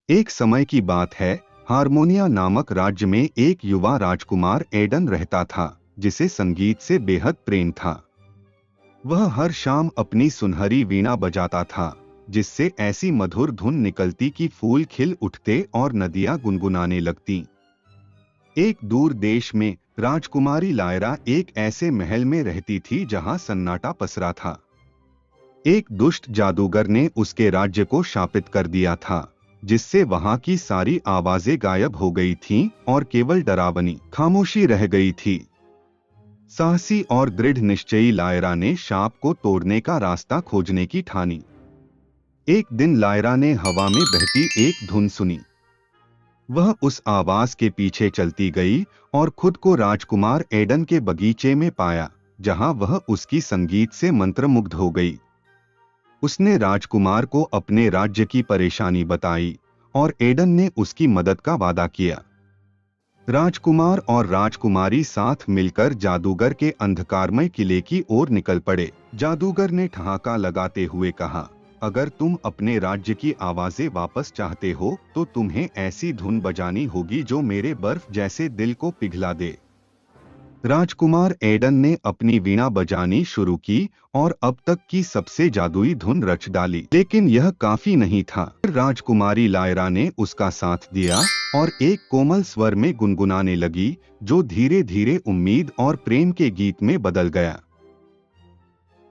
एक समय की बात है, हारमोनिया नामक राज्य में एक युवा राजकुमार एडन रहता था, जिसे संगीत से बेहद प्रेम था। वह हर शाम अपनी सुनहरी वीणा बजाता था, जिससे ऐसी मधुर धुन निकलती कि फूल खिल उठते और नदियां गुनगुनाने लगती। एक दूर देश में राजकुमारी लायरा एक ऐसे महल में रहती थी जहां सन्नाटा पसरा था। एक दुष्ट जादूगर ने उसके राज्य को शापित कर दिया था, जिससे वहां की सारी आवाजें गायब हो गई थीं और केवल डरावनी खामोशी रह गई थी। साहसी और दृढ़ निश्चयी लायरा ने शाप को तोड़ने का रास्ता खोजने की ठानी। एक दिन लायरा ने हवा में बहती एक धुन सुनी। वह उस आवाज के पीछे चलती गई और खुद को राजकुमार एडन के बगीचे में पाया, जहां वह उसकी संगीत से मंत्रमुग्ध हो गई। उसने राजकुमार को अपने राज्य की परेशानी बताई और एडन ने उसकी मदद का वादा किया। राजकुमार और राजकुमारी साथ मिलकर जादूगर के अंधकारमय किले की ओर निकल पड़े। जादूगर ने ठहाका लगाते हुए कहा, अगर तुम अपने राज्य की आवाजें वापस चाहते हो तो तुम्हें ऐसी धुन बजानी होगी जो मेरे बर्फ जैसे दिल को पिघला दे। राजकुमार एडन ने अपनी वीणा बजानी शुरू की और अब तक की सबसे जादुई धुन रच डाली। लेकिन यह काफी नहीं था। राजकुमारी लायरा ने उसका साथ दिया और एक कोमल स्वर में गुनगुनाने लगी, जो धीरे धीरे उम्मीद और प्रेम के गीत में बदल गया।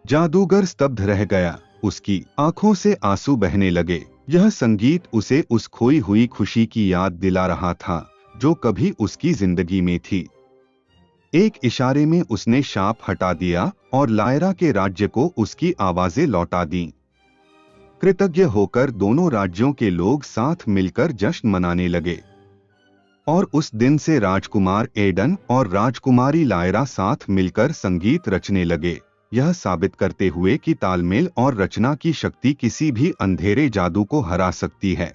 जादूगर स्तब्ध रह गया, उसकी आंखों से आंसू बहने लगे। यह संगीत उसे उस खोई हुई खुशी की याद दिला रहा था जो कभी उसकी जिंदगी में थी। एक इशारे में उसने शाप हटा दिया और लायरा के राज्य को उसकी आवाजें लौटा दीं। कृतज्ञ होकर दोनों राज्यों के लोग साथ मिलकर जश्न मनाने लगे और उस दिन से राजकुमार एडन और राजकुमारी लायरा साथ मिलकर संगीत रचने लगे, यह साबित करते हुए कि तालमेल और रचना की शक्ति किसी भी अंधेरे जादू को हरा सकती है।